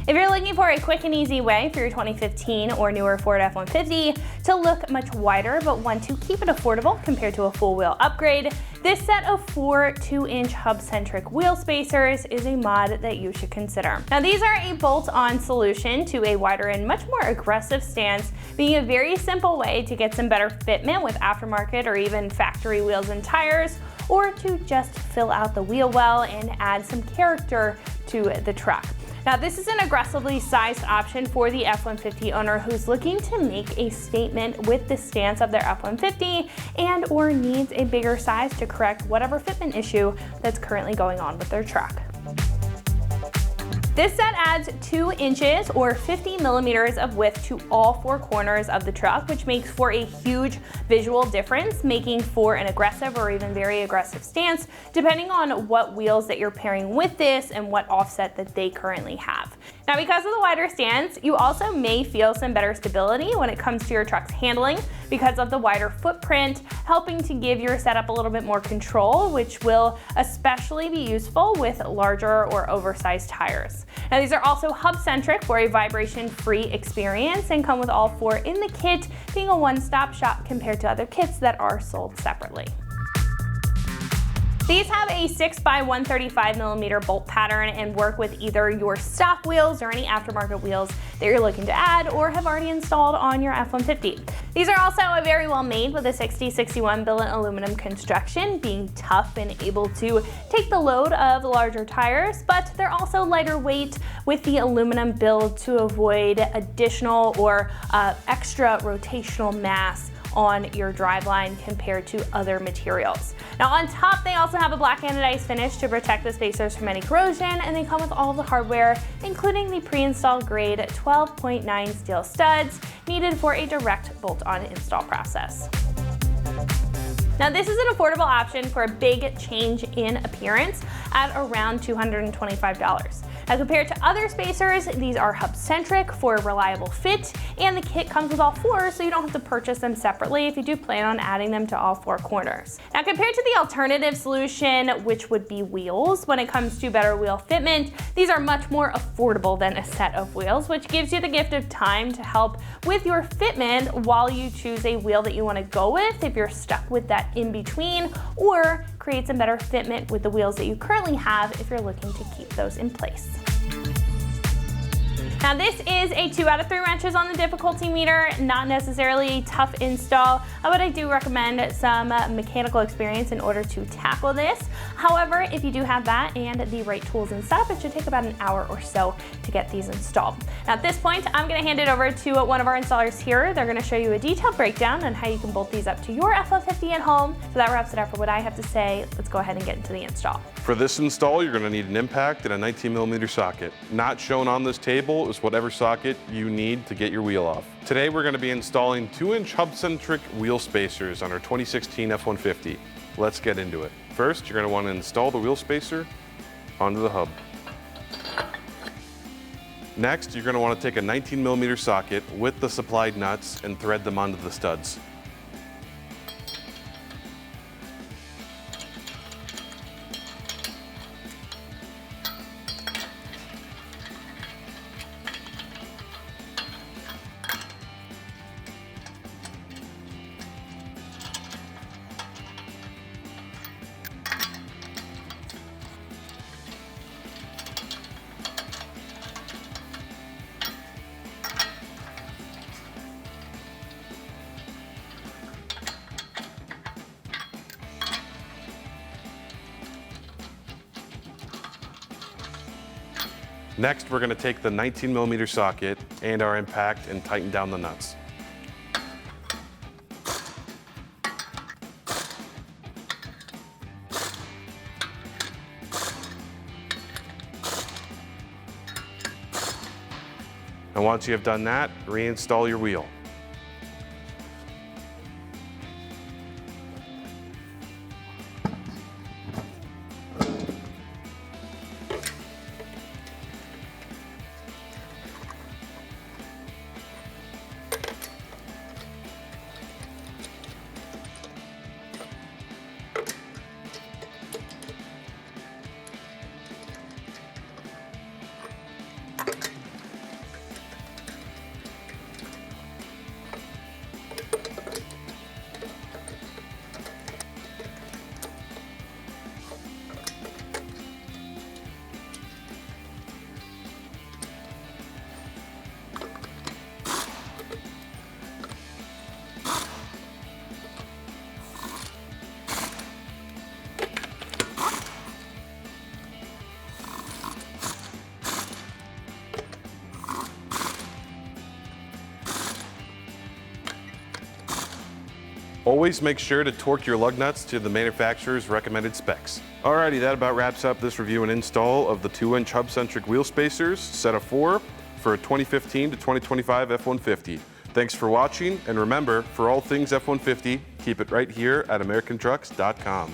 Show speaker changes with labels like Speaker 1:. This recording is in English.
Speaker 1: If you're looking for a quick and easy way for your 2015 or newer Ford F-150 to look much wider but want to keep it affordable compared to a full wheel upgrade, this set of 4 2-inch Hubcentric Wheel Spacers is a mod that you should consider. Now these are a bolt-on solution to a wider and much more aggressive stance, being a very simple way to get some better fitment with aftermarket or even factory wheels and tires, or to just fill out the wheel well and add some character to the truck. Now this is an aggressively sized option for the F-150 owner who's looking to make a statement with the stance of their F-150 and or needs a bigger size to correct whatever fitment issue that's currently going on with their truck. This set adds 2 inches or 50 millimeters of width to all 4 corners of the truck, which makes for a huge visual difference, making for an aggressive or even very aggressive stance, depending on what wheels that you're pairing with this and what offset that they currently have. Now, because of the wider stance, you also may feel some better stability when it comes to your truck's handling because of the wider footprint, helping to give your setup a little bit more control, which will especially be useful with larger or oversized tires. Now these are also hub-centric for a vibration-free experience and come with all 4 in the kit, being a one-stop shop compared to other kits that are sold separately. These have a 6x135mm bolt pattern and work with either your stock wheels or any aftermarket wheels that you're looking to add or have already installed on your F-150. These are also very well made with a 6061 billet aluminum construction, being tough and able to take the load of larger tires, but they're also lighter weight with the aluminum build to avoid additional or extra rotational mass on your driveline compared to other materials. Now on top, they also have a black anodized finish to protect the spacers from any corrosion, and they come with all of the hardware, including the pre-installed grade 12.9 steel studs needed for a direct bolt-on install process. Now this is an affordable option for a big change in appearance at around $225. Now compared to other spacers, these are hub-centric for a reliable fit, and the kit comes with all 4, so you don't have to purchase them separately if you do plan on adding them to all 4 corners. Now compared to the alternative solution, which would be wheels, when it comes to better wheel fitment, these are much more affordable than a set of wheels, which gives you the gift of time to help with your fitment while you choose a wheel that you want to go with if you're stuck with that in between, or create some better fitment with the wheels that you currently have if you're looking to keep those in place. Now this is a 2 out of 3 wrenches on the difficulty meter, not necessarily a tough install, but I do recommend some mechanical experience in order to tackle this. However, if you do have that and the right tools and setup, it should take about an hour or so to get these installed. Now at this point, I'm going to hand it over to one of our installers here. They're going to show you a detailed breakdown on how you can bolt these up to your F-150 at home. So that wraps it up for what I have to say. Let's go ahead and get into the install.
Speaker 2: For this install, you're going to need an impact and a 19mm socket. Not shown on this table is whatever socket you need to get your wheel off. Today we're going to be installing 2-inch Hubcentric Wheel Spacers on our 2016 F-150. Let's get into it. First, you're going to want to install the wheel spacer onto the hub. Next, you're going to want to take a 19mm socket with the supplied nuts and thread them onto the studs. Next, we're going to take the 19mm socket and our impact and tighten down the nuts. And once you have done that, reinstall your wheel. Always make sure to torque your lug nuts to the manufacturer's recommended specs. Alrighty, that about wraps up this review and install of the 2-inch Hubcentric Wheel Spacers, set of 4, for a 2015 to 2025 F-150. Thanks for watching, and remember, for all things F-150, keep it right here at AmericanTrucks.com.